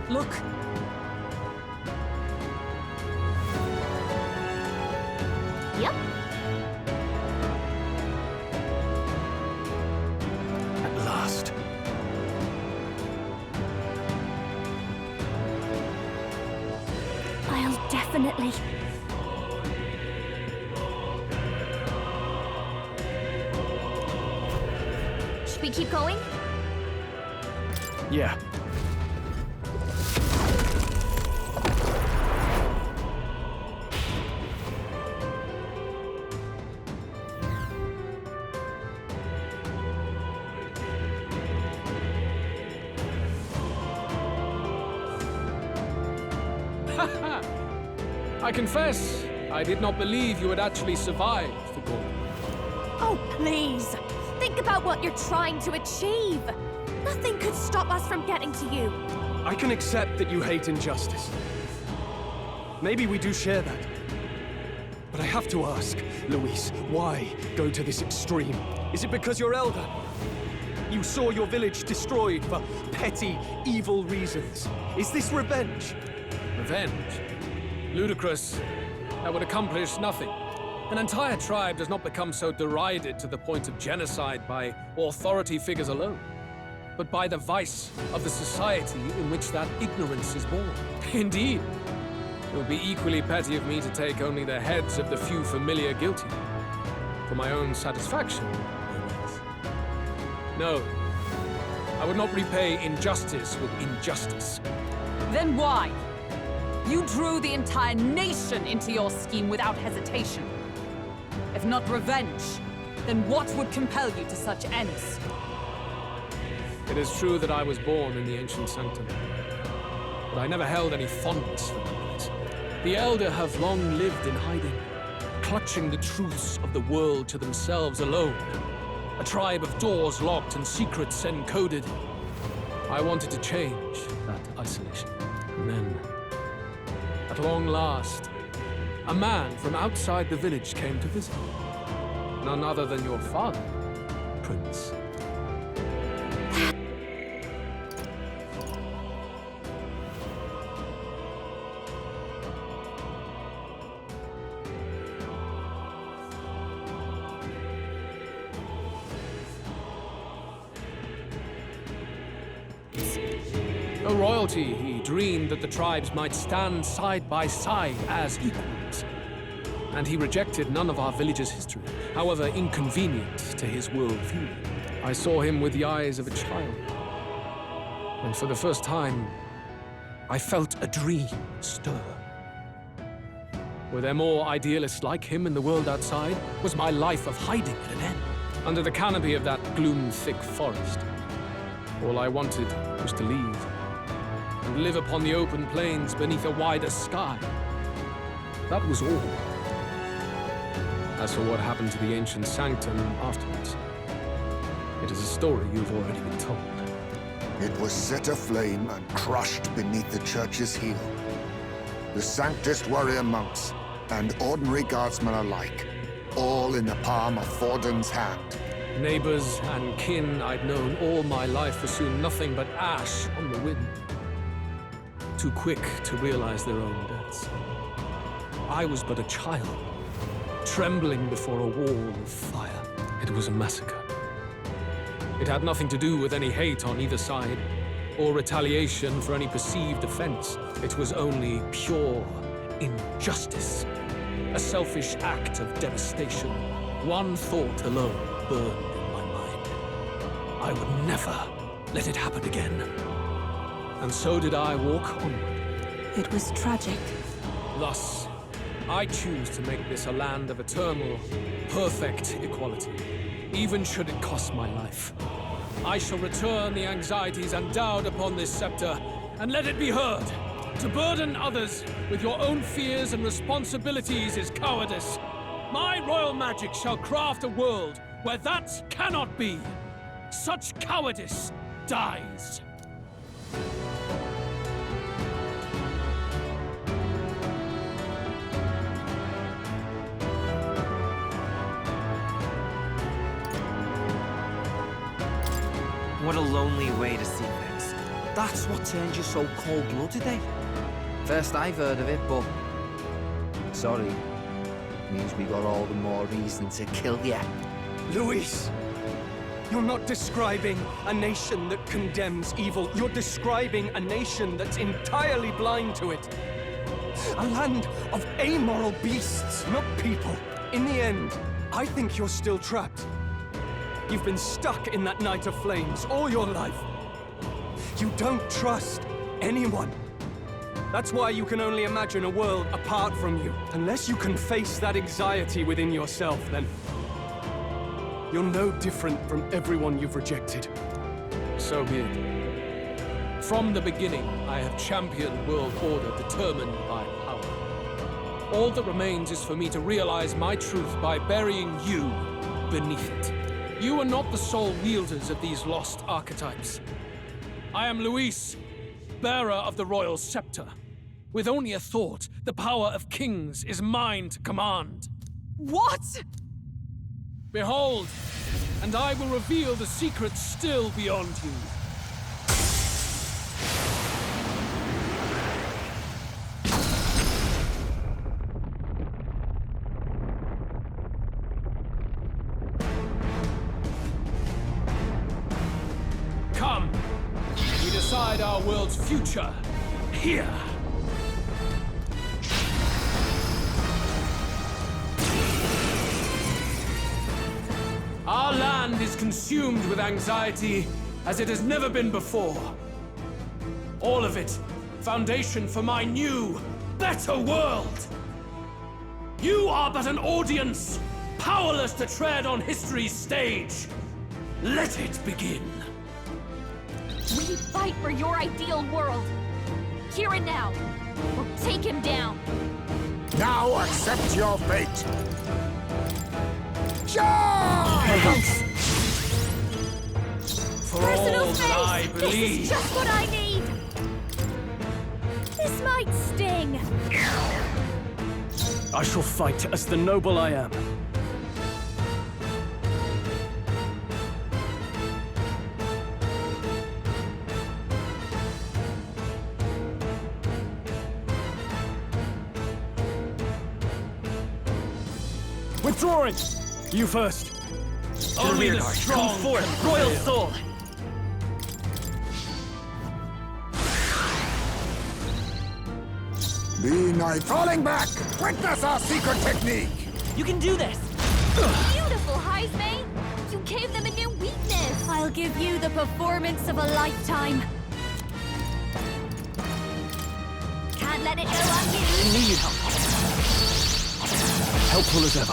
Look. Yep. At last. I'll definitely... Should we keep going? Yeah. I confess, I did not believe you would actually survive the Gauntlet. Oh, please! Think about what you're trying to achieve! Nothing could stop us from getting to you. I can accept that you hate injustice. Maybe we do share that. But I have to ask, Luis, why go to this extreme? Is it because you're elder? You saw your village destroyed for petty, evil reasons. Is this revenge? Revenge? Ludicrous. That would accomplish nothing. An entire tribe does not become so derided to the point of genocide by authority figures alone, but by the vice of the society in which that ignorance is born. Indeed, it would be equally petty of me to take only the heads of the few familiar guilty. For my own satisfaction, no less. No, I would not repay injustice with injustice. Then why? You drew the entire nation into your scheme without hesitation. If not revenge, then what would compel you to such ends? It is true that I was born in the ancient sanctum, but I never held any fondness for the place. The Elder have long lived in hiding, clutching the truths of the world to themselves alone. A tribe of doors locked and secrets encoded. I wanted to change that isolation. And then, at long last, a man from outside the village came to visit. None other than your father, Prince. No royalty, he dreamed that the tribes might stand side by side as equals. And he rejected none of our village's history, however inconvenient to his worldview. I saw him with the eyes of a child. And for the first time, I felt a dream stir. Were there more idealists like him in the world outside? Was my life of hiding at an end? Under the canopy of that gloom-thick forest, all I wanted was to leave and live upon the open plains beneath a wider sky. That was all. As for what happened to the ancient sanctum afterwards, it is a story you've already been told. It was set aflame and crushed beneath the church's heel. The Sanctist warrior monks and ordinary guardsmen alike, all in the palm of Forden's hand. Neighbors and kin I'd known all my life were soon nothing but ash on the wind. Too quick to realize their own deaths. I was but a child, trembling before a wall of fire. It was a massacre. It had nothing to do with any hate on either side, or retaliation for any perceived offense. It was only pure injustice. A selfish act of devastation. One thought alone burned in my mind. I would never let it happen again. And so did I walk onward. It was tragic. Thus, I choose to make this a land of eternal, perfect equality, even should it cost my life. I shall return the anxieties endowed upon this scepter, and let it be heard. To burden others with your own fears and responsibilities is cowardice. My royal magic shall craft a world where that cannot be. Such cowardice dies. What a lonely way to see things. That's what turns you so cold-blooded, eh? First I've heard of it, but... Sorry. Means we got all the more reason to kill ya. Luis! You're not describing a nation that condemns evil. You're describing a nation that's entirely blind to it. A land of amoral beasts, not people. In the end, I think you're still trapped. You've been stuck in that night of flames all your life. You don't trust anyone. That's why you can only imagine a world apart from you. Unless you can face that anxiety within yourself, then you're no different from everyone you've rejected. So be it. From the beginning, I have championed world order determined by power. All that remains is for me to realize my truth by burying you beneath it. You are not the sole wielders of these lost archetypes. I am Luis, bearer of the royal scepter. With only a thought, the power of kings is mine to command. What? Behold, and I will reveal the secrets still beyond you. Come, we decide our world's future here. Our land is consumed with anxiety as it has never been before. All of it, foundation for my new, better world. You are but an audience, powerless to tread on history's stage. Let it begin. We fight for your ideal world. Here and now. Or take him down. Now accept your fate. Charge! For Personal all that I space! This believe. is just what I need! This might sting. I shall fight as the noble I am. Withdrawing! You first. Only the strong. Come forth, royal soul! Be night falling back! Witness our secret technique! You can do this! Beautiful, Heisme! You gave them a new weakness! I'll give you the performance of a lifetime. Can't let it go unused. Knew you'd help. Helpful as ever.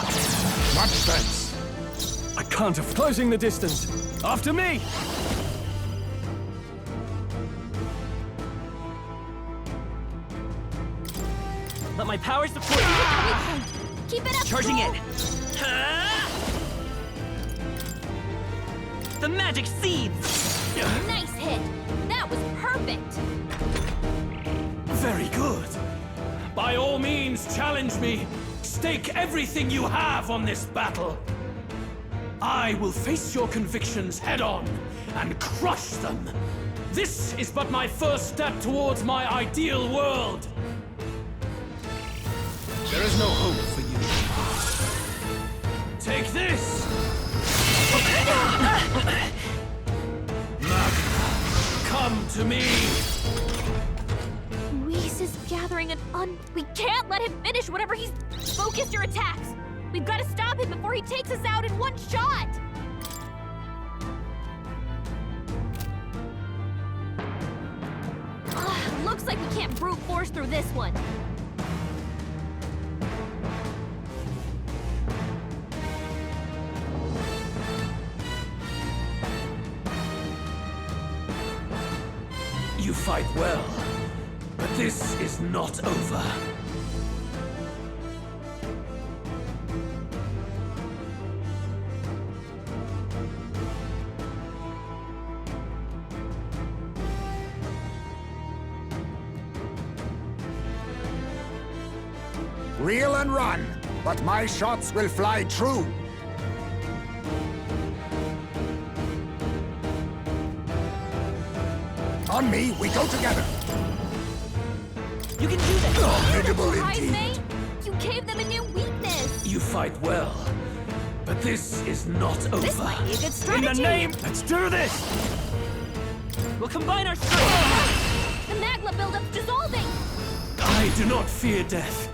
Much thanks. I can't afford closing the distance. After me! Let my power support you! Keep it up, Charging Cole. in! Ha! The magic seeds! Nice hit! That was perfect! Very good. By all means, challenge me. Stake everything you have on this battle. I will face your convictions head-on and crush them. This is but my first step towards my ideal world. There is no hope for you. Take this! Magna, come to me! Luis is gathering We can't let him finish whatever he's... Focus your attacks! We've got to stop him before he takes us out in one shot! Looks like we can't brute force through this one. You fight well, but this is not over. Reel and run, but my shots will fly true. On me, we go together. You can do this! Formidable indeed. Mate, you gave them a new weakness. You fight well, but this is not over. This might be a good strategy. Let's do this! We'll combine our strength! The magma buildup's dissolving. I do not fear death.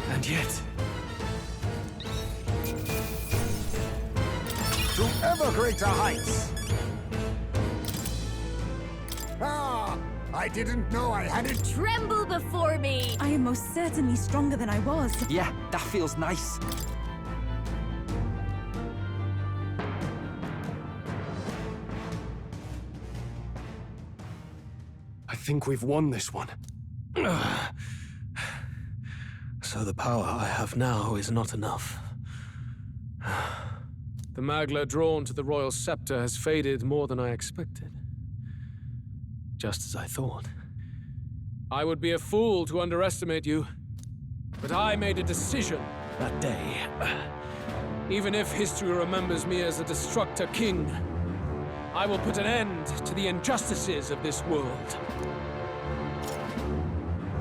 And yet, To ever greater heights. Ah, I didn't know I had it. Tremble before me. I am most certainly stronger than I was. Yeah, that feels nice. I think we've won this one. so the power I have now is not enough. The Magla drawn to the royal scepter has faded more than I expected. Just as I thought. I would be a fool to underestimate you, but I made a decision that day. Even if history remembers me as a destructor king, I will put an end to the injustices of this world.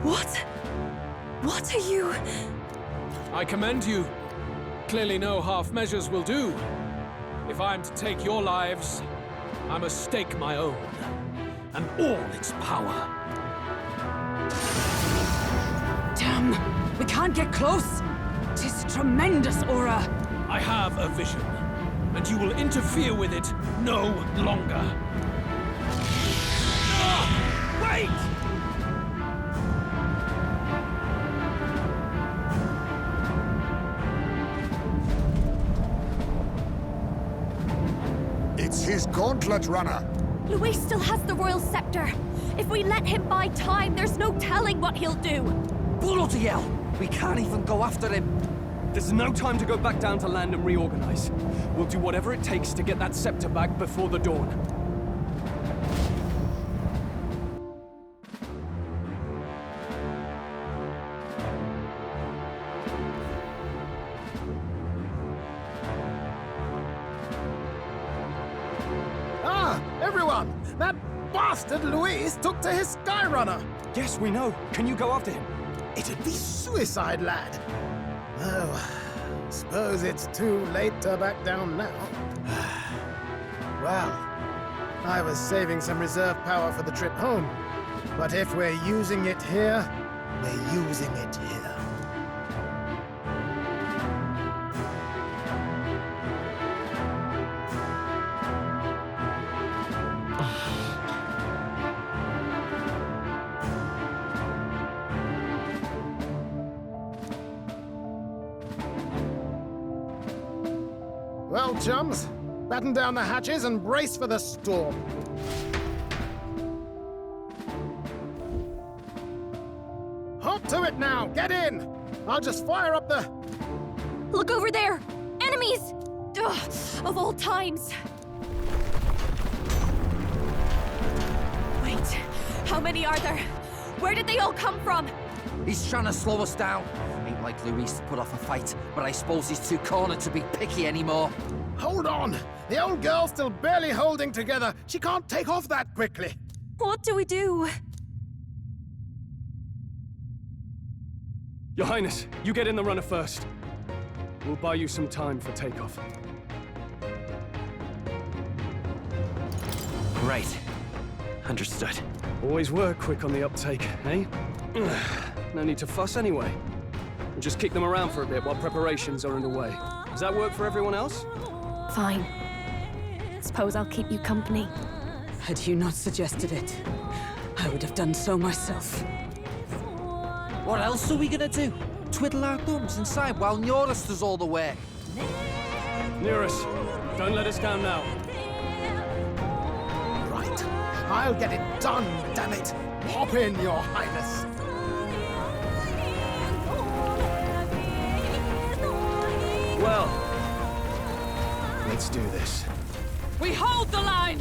What? What are you? I commend you. Clearly no half measures will do. If I'm to take your lives, I must stake my own, and all its power. Damn! We can't get close! 'Tis a tremendous aura! I have a vision, and you will interfere with it no longer. Wait! It's his gauntlet runner. Luis still has the royal scepter. If we let him buy time, there's no telling what he'll do. Bloody hell! We can't even go after him. There's no time to go back down to land and reorganize. We'll do whatever it takes to get that scepter back before the dawn. Everyone! That bastard Luis took to his Skyrunner! Yes, we know. Can you go after him? It'd be suicide, lad. Oh, suppose it's too late to back down now. Well, I was saving some reserve power for the trip home. But if we're using it here, we're using it here. Well, chums, batten down the hatches and brace for the storm. Hop to it now! Get in! I'll just fire up the... Look over there! Enemies! Ugh, of all times! Wait, how many are there? Where did they all come from? He's trying to slow us down. Ain't like Luis to put off a fight, but I suppose he's too cornered to be picky anymore. Hold on! The old girl's still barely holding together. She can't take off that quickly. What do we do? Your Highness, you get in the runner first. We'll buy you some time for takeoff. Right. Understood. Always were quick on the uptake, eh? No need to fuss anyway. We'll just kick them around for a bit while preparations are underway. Does that work for everyone else? Fine. Suppose I'll keep you company. Had you not suggested it, I would have done so myself. What else are we gonna do? Twiddle our thumbs inside while Norris does all the work. Nearest, don't let us down now. Right. I'll get it done, damn it! Hop in, Your Highness! Well, let's do this. We hold the line!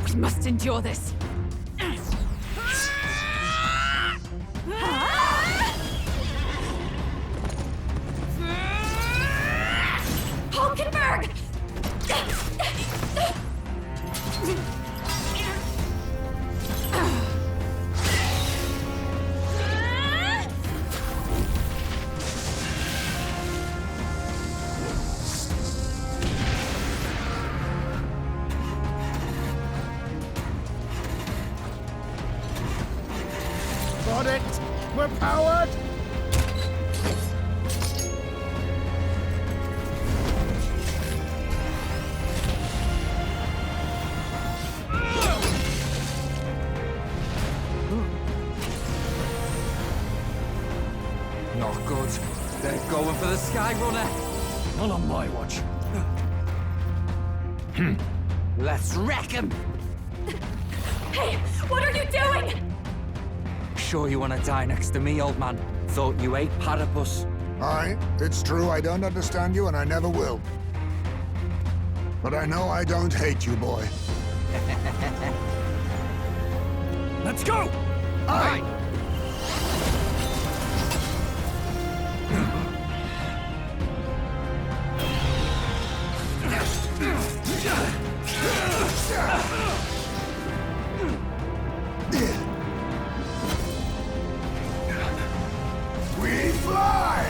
We must endure this. Got it! We're powered! Not good. They're going for the Sky Runner. Not on my watch. Let's wreck him! Hey, what are you doing? Sure you want to die next to me, old man? Thought you ate platypus. Aye, it's true I don't understand you and I never will. But I know I don't hate you, boy. Let's go! Aye! We fly!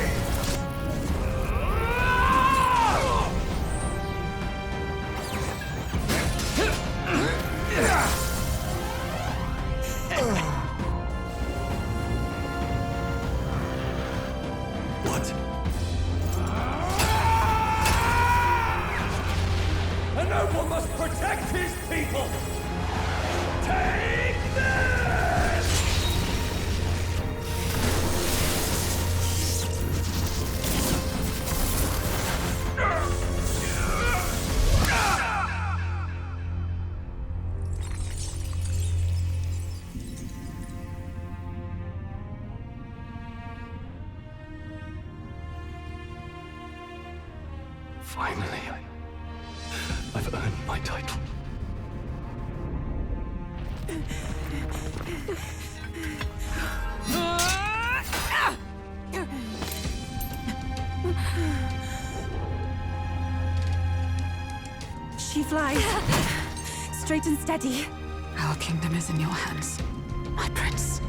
What? A noble must protect his people! Take this! Finally, I've earned my title. She flies. Straight and steady. Our kingdom is in your hands, my prince.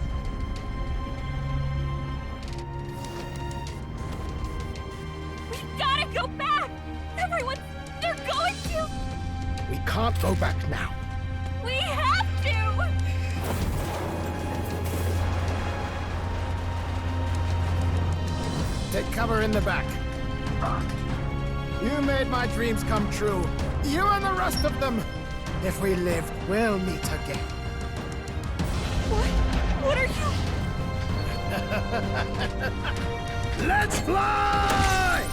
We gotta go back! Everyone, they're going to! We can't go back now. We have to! Take cover in the back. You made my dreams come true. You and the rest of them. If we live, we'll meet again. What are you... Let's fly!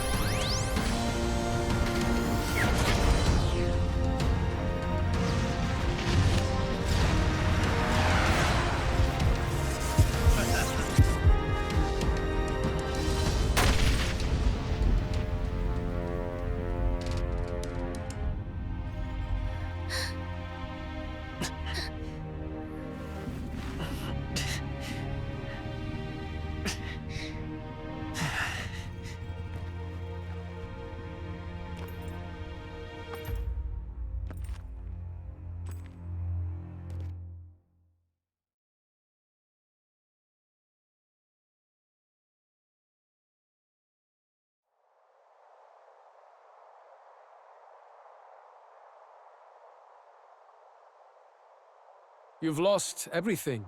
You've lost everything,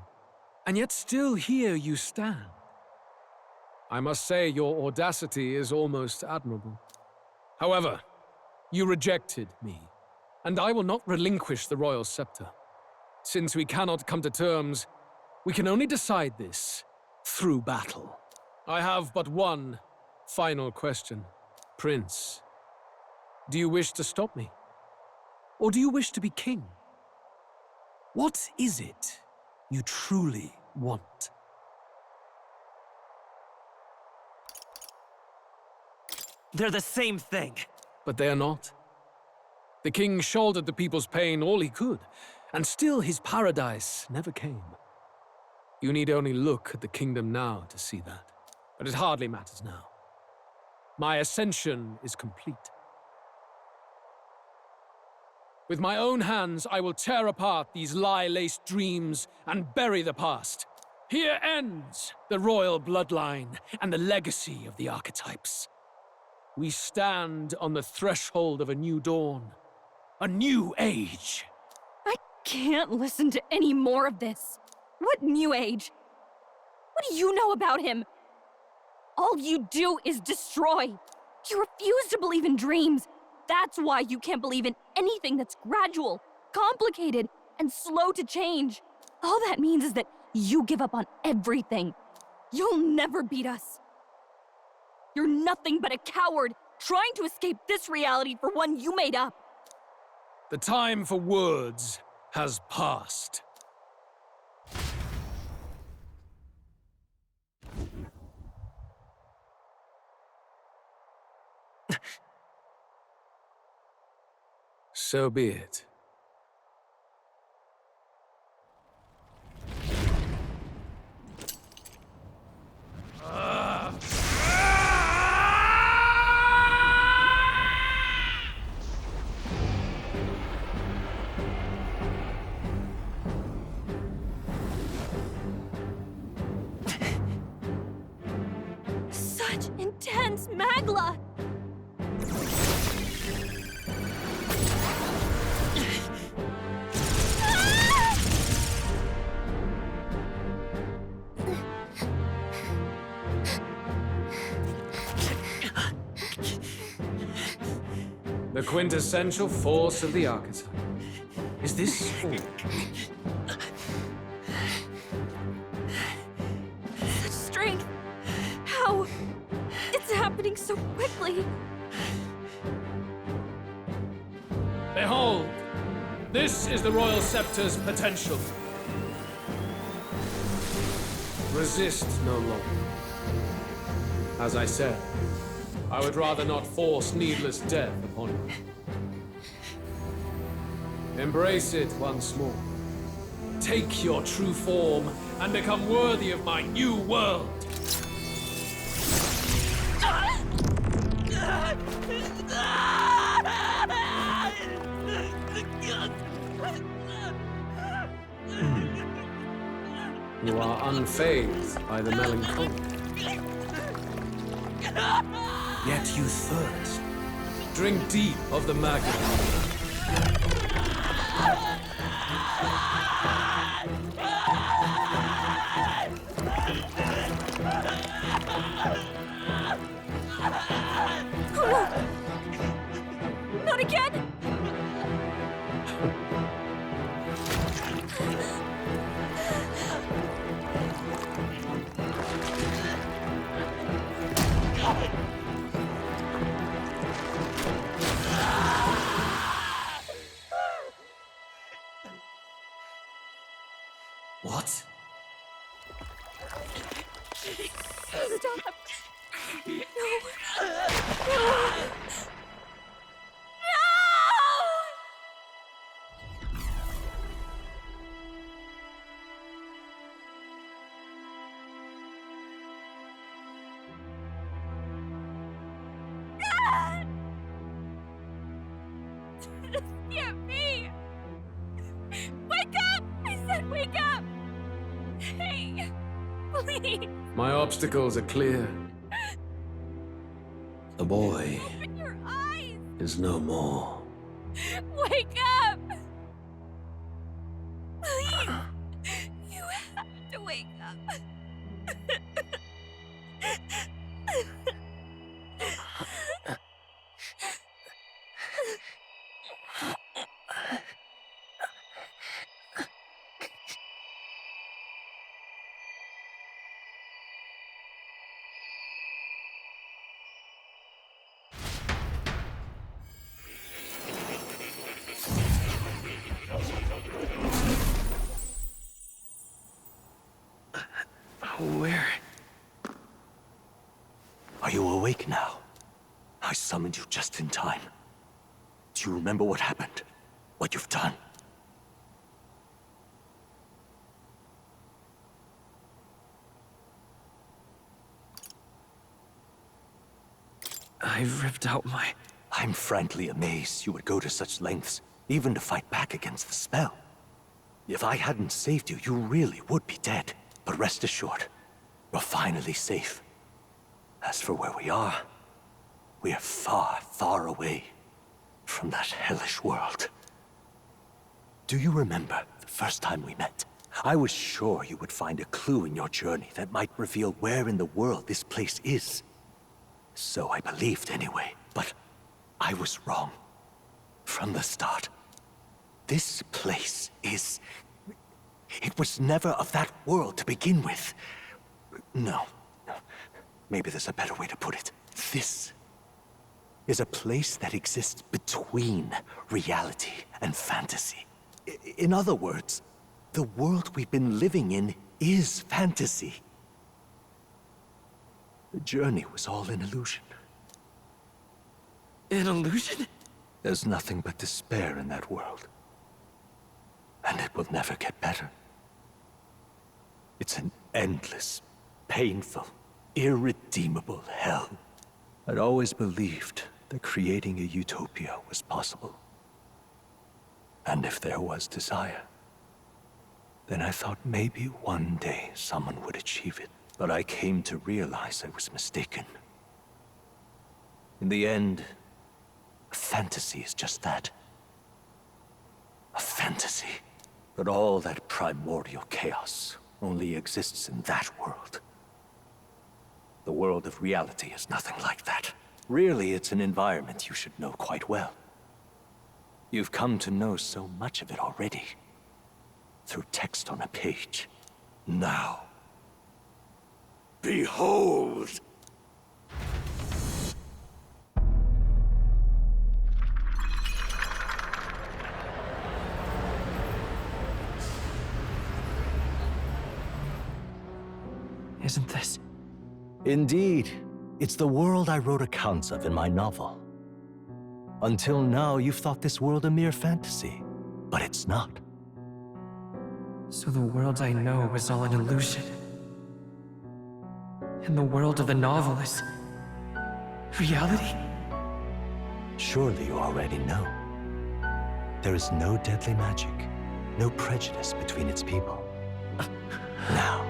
and yet still here you stand. I must say your audacity is almost admirable. However, you rejected me, and I will not relinquish the royal scepter. Since we cannot come to terms, we can only decide this through battle. I have but one final question. Prince, do you wish to stop me? Or do you wish to be king? What is it you truly want? They're the same thing. But they are not. The king shouldered the people's pain all he could, and still his paradise never came. You need only look at the kingdom now to see that. But it hardly matters now. My ascension is complete. With my own hands, I will tear apart these lie-laced dreams and bury the past. Here ends the royal bloodline and the legacy of the archetypes. We stand on the threshold of a new dawn, a new age. I can't listen to any more of this. What new age? What do you know about him? All you do is destroy. You refuse to believe in dreams. That's why you can't believe in anything that's gradual, complicated, and slow to change. All that means is that you give up on everything. You'll never beat us. You're nothing but a coward trying to escape this reality for one you made up. The time for words has passed. So be it. Such intense magla! The quintessential force of the archetype. Is this all? Such strength! How? It's happening so quickly! Behold! This is the Royal Scepter's potential. Resist no longer. As I said, I would rather not force needless death upon you. Embrace it once more. Take your true form and become worthy of my new world. You are unfazed by the melancholy. Yet you thirst. Drink deep of the magma. Not again! What? Stop! No! This can't be! Wake up! I said wake up! Hey, please, My obstacles are clear. The boy open your eyes! is no more. Wake up! Please! You have to wake up. Where? Are you awake now? I summoned you just in time. Do you remember what happened? What you've done? I ripped out my... I'm frankly amazed you would go to such lengths, even to fight back against the spell. If I hadn't saved you, you really would be dead. But rest assured, you're finally safe. As for where we are far, far away from that hellish world. Do you remember the first time we met? I was sure you would find a clue in your journey that might reveal where in the world this place is. So I believed anyway, but I was wrong. From the start. This place is... It was never of that world to begin with. No. Maybe there's a better way to put it. This is a place that exists between reality and fantasy. In other words, the world we've been living in is fantasy. The journey was all an illusion. An illusion? There's nothing but despair in that world. And it will never get better. It's an endless, painful, irredeemable hell. I'd always believed that creating a utopia was possible. And if there was desire, then I thought maybe one day someone would achieve it. But I came to realize I was mistaken. In the end, a fantasy is just that. A fantasy. But all that primordial chaos only exists in that world. The world of reality is nothing like that. Really, it's an environment you should know quite well. You've come to know so much of it already. Through text on a page. Now, behold! Isn't this? Indeed. It's the world I wrote accounts of in my novel. Until now, you've thought this world a mere fantasy. But it's not. So the world I know is all an illusion. And the world of the novel is... reality? Surely you already know. There is no deadly magic, no prejudice between its people. Now,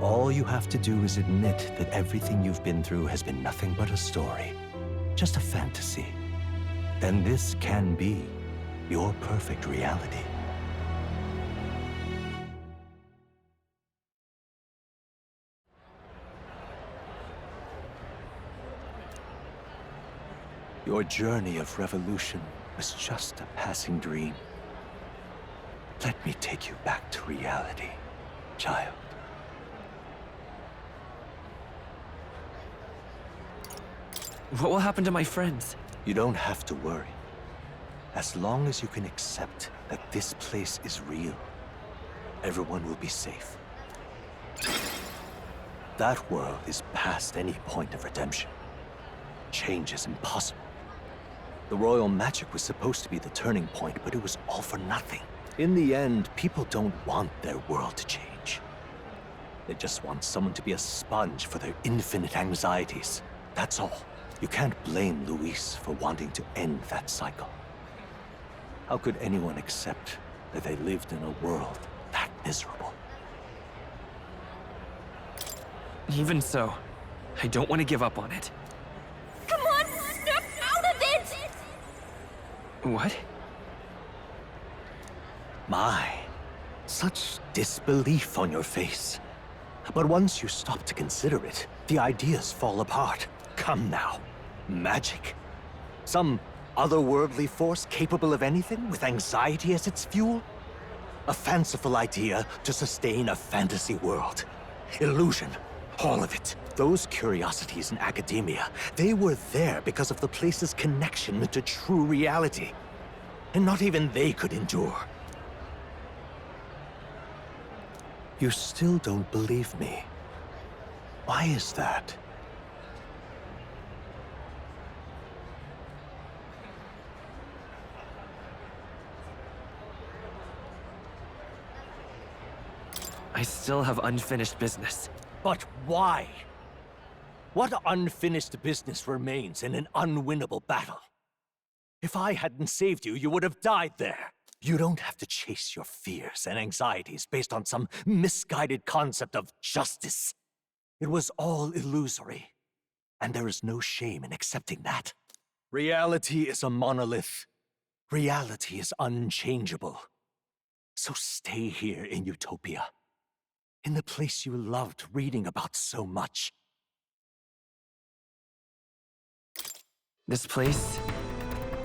all you have to do is admit that everything you've been through has been nothing but a story, just a fantasy. Then this can be your perfect reality. Your journey of revolution was just a passing dream. Let me take you back to reality, child. What will happen to my friends? You don't have to worry. As long as you can accept that this place is real, everyone will be safe. That world is past any point of redemption. Change is impossible. The royal magic was supposed to be the turning point, but it was all for nothing. In the end, people don't want their world to change. They just want someone to be a sponge for their infinite anxieties. That's all. You can't blame Luis for wanting to end that cycle. How could anyone accept that they lived in a world that miserable? Even so, I don't want to give up on it. Come on, snap out of it! What? My, such disbelief on your face. But once you stop to consider it, the ideas fall apart. Come now. Magic? Some otherworldly force capable of anything with anxiety as its fuel? A fanciful idea to sustain a fantasy world. Illusion. All of it. Those curiosities in academia, they were there because of the place's connection to true reality. And not even they could endure. You still don't believe me. Why is that? I still have unfinished business. But why? What unfinished business remains in an unwinnable battle? If I hadn't saved you, you would have died there. You don't have to chase your fears and anxieties based on some misguided concept of justice. It was all illusory, and there is no shame in accepting that. Reality is a monolith. Reality is unchangeable. So stay here in Utopia. In the place you loved reading about so much. This place,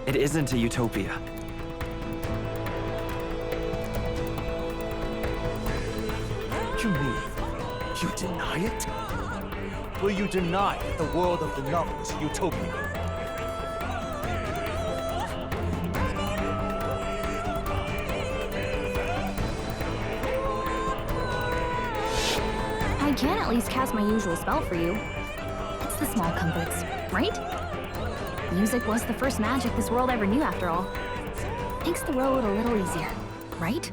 it isn't a utopia. You mean you deny it? Will you deny that the world of the novel is utopia? I can at least cast my usual spell for you. It's the small comforts, right? Music was the first magic this world ever knew, after all. Makes the road a little easier, right?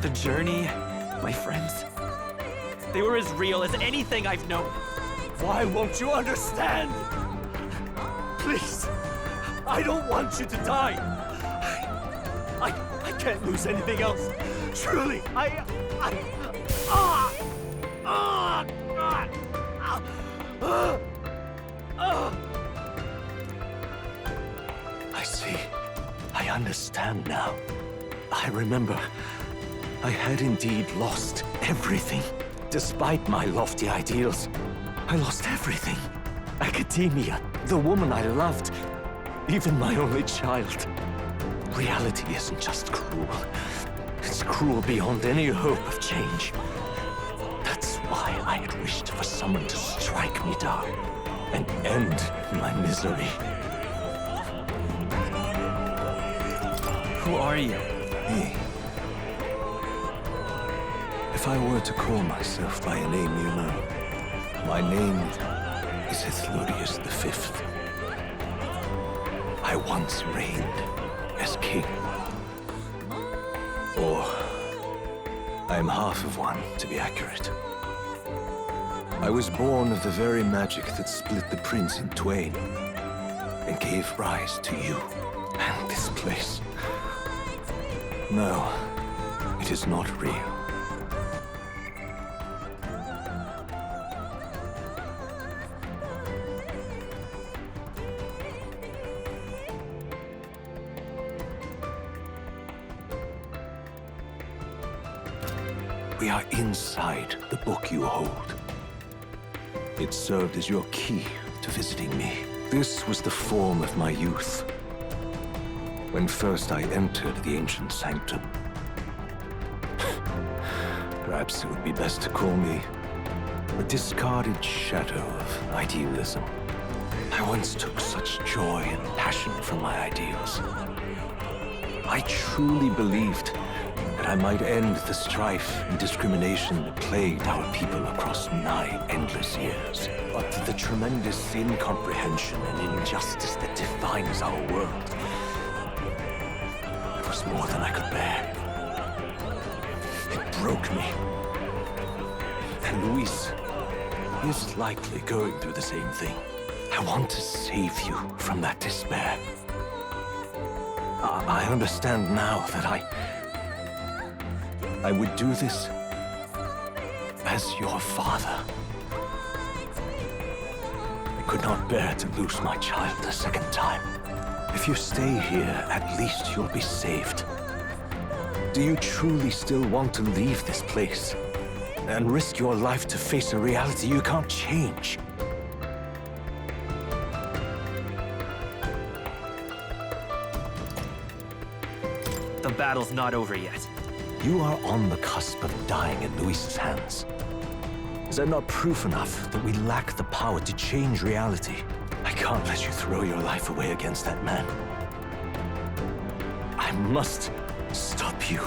The journey, my friends, they were as real as anything I've known. Why won't you understand? Please, I don't want you to die. I can't lose anything else. Truly, I see. I understand now. I remember. I had indeed lost everything. Despite my lofty ideals, I lost everything. Academia, the woman I loved, even my only child. Reality isn't just cruel. It's cruel beyond any hope of change. That's why I had wished for someone to strike me down and end my misery. Who are you? Me. If I were to call myself by a name you know, my name is Ethludius V. I once reigned as king. Or, I am half of one, to be accurate. I was born of the very magic that split the prince in twain and gave rise to you and this place. No, it is not real. We are inside the book you hold. It served as your key to visiting me. This was the form of my youth. When first I entered the ancient sanctum. Perhaps it would be best to call me a discarded shadow of idealism. I once took such joy and passion from my ideals. I truly believed that I might end the strife and discrimination that plagued our people across 9 endless years. But the tremendous incomprehension and injustice that defines our world, it was more than I could bear. It broke me. And Luis is likely going through the same thing. I want to save you from that despair. I understand now that I would do this as your father. I could not bear to lose my child a second time. If you stay here, at least you'll be saved. Do you truly still want to leave this place and risk your life to face a reality you can't change? The battle's not over yet. You are on the cusp of dying in Luis's hands. Is that not proof enough that we lack the power to change reality? I can't let you throw your life away against that man. I must stop you.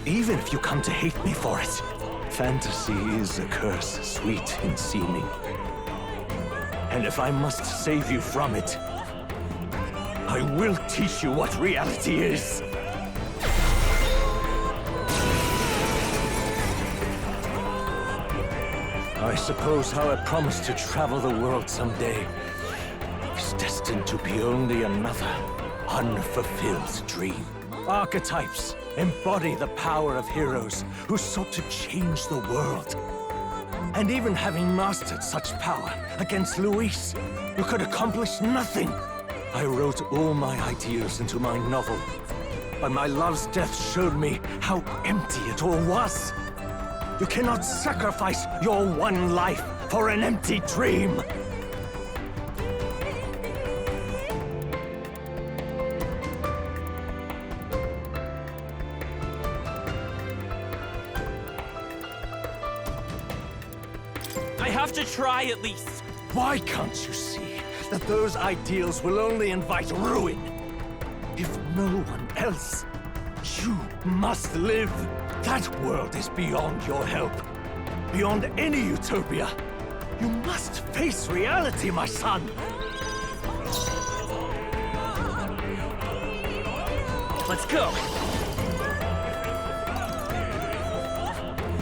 Even if you come to hate me for it. Fantasy is a curse, sweet in seeming. And if I must save you from it, I will teach you what reality is. I suppose how I promised to travel the world someday is destined to be only another unfulfilled dream. Archetypes embody the power of heroes who sought to change the world. And even having mastered such power against Luis, you could accomplish nothing. I wrote all my ideals into my novel, but my love's death showed me how empty it all was. You cannot sacrifice your one life for an empty dream. I have to try at least. Why can't you see that those ideals will only invite ruin? If no one else, you must live. That world is beyond your help. Beyond any utopia. You must face reality, my son. Let's go.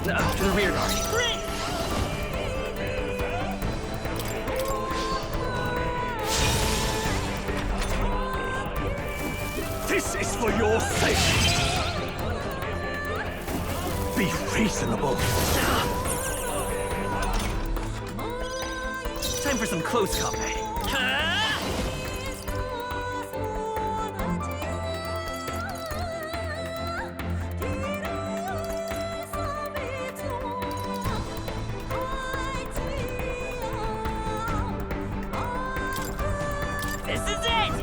To the rear guard. This is for your sake. Be reasonable. Time for some close combat. This is it!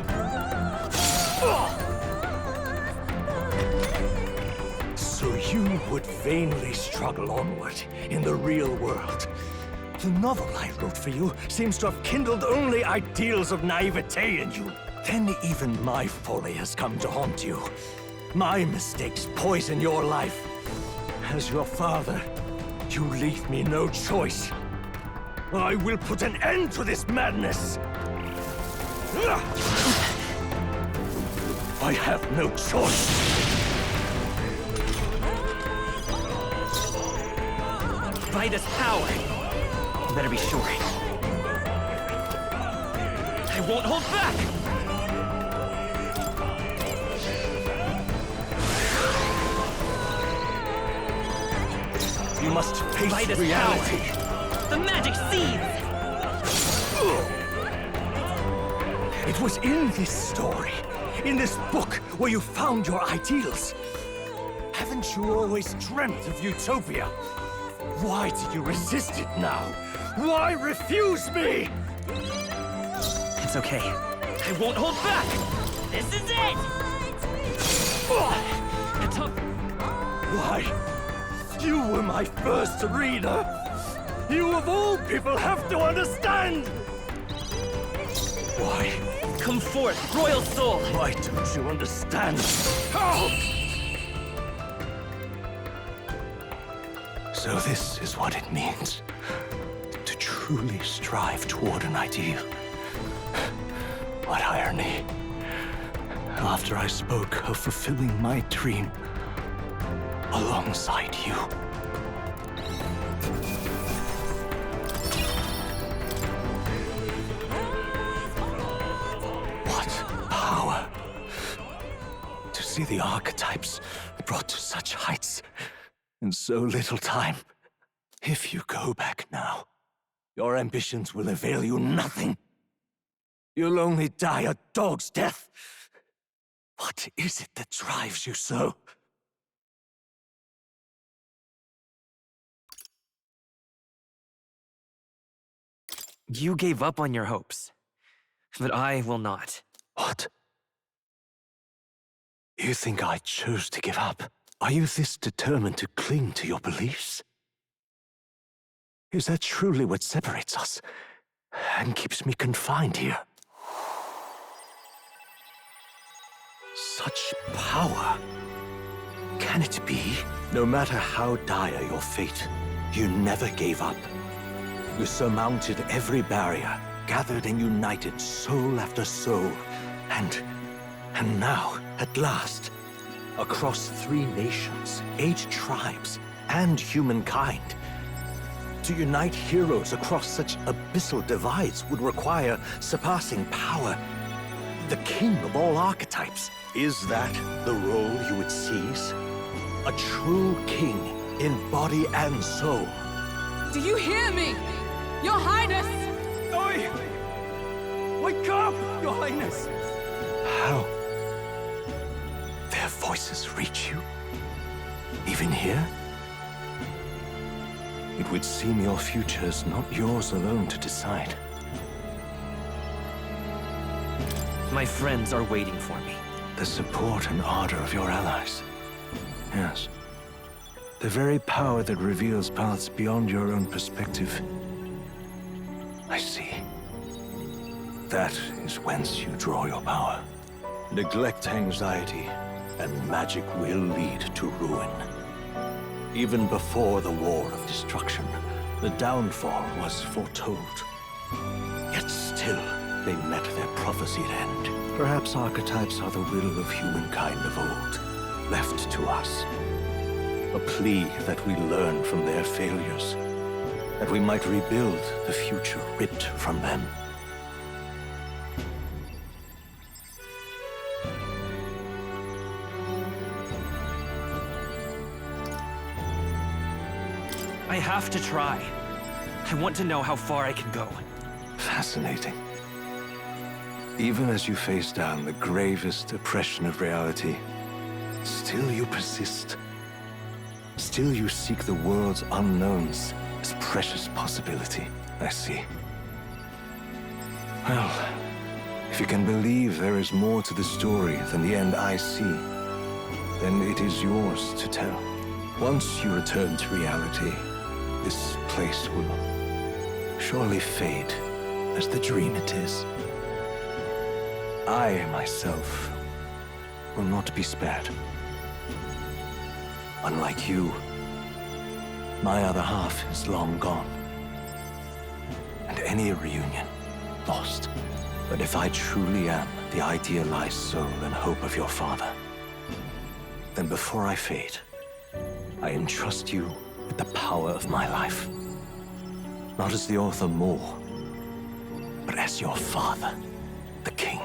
So you would vainly struggle onward in the real world. The novel I wrote for you seems to have kindled only ideals of naivete in you. Then even my folly has come to haunt you. My mistakes poison your life. As your father, you leave me no choice. I will put an end to this madness. I have no choice. By this power, you better be sure. I won't hold back! You must face By this reality. power, the magic seeds! It was in this story, in this book, where you found your ideals. Haven't you always dreamt of utopia? Why do you resist it now? Why refuse me? It's okay. I won't hold back! This is it! Why? You were my first reader. You of all people have to understand. Why? Come forth, royal soul! Why don't you understand? How? So this is what it means to truly strive toward an ideal. What irony. After I spoke of fulfilling my dream alongside you. What power to see the archetypes brought to such heights in so little time. If you go back now, your ambitions will avail you nothing. You'll only die a dog's death. What is it that drives you so? You gave up on your hopes, but I will not. What? You think I chose to give up? Are you this determined to cling to your beliefs? Is that truly what separates us and keeps me confined here? Such power. Can it be? No matter how dire your fate, you never gave up. You surmounted every barrier, gathered and united soul after soul, and now, at last, across 3 nations, 8 tribes, and humankind. To unite heroes across such abyssal divides would require surpassing power. The king of all archetypes. Is that the role you would seize? A true king in body and soul. Do you hear me? Your Highness! Oi! Wake up, Your Highness! How? Their voices reach you? Even here? It would seem your future is not yours alone to decide. My friends are waiting for me. The support and ardor of your allies. Yes. The very power that reveals paths beyond your own perspective. I see. That is whence you draw your power. Neglect anxiety, and magic will lead to ruin. Even before the War of Destruction, the downfall was foretold. Yet still, they met their prophesied end. Perhaps archetypes are the will of humankind of old, left to us. A plea that we learn from their failures, that we might rebuild the future ripped from them. I have to try. I want to know how far I can go. Fascinating. Even as you face down the gravest oppression of reality, still you persist. Still you seek the world's unknowns as precious possibility. I see. Well, if you can believe there is more to the story than the end I see, then it is yours to tell. Once you return to reality, this place will surely fade as the dream it is. I, myself, will not be spared. Unlike you, my other half is long gone. And any reunion, lost. But if I truly am the idealized soul and hope of your father, then before I fade, I entrust you with the power of my life. Not as the author more, but as your father, the king.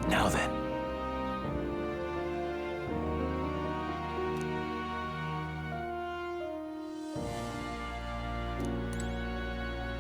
Now then.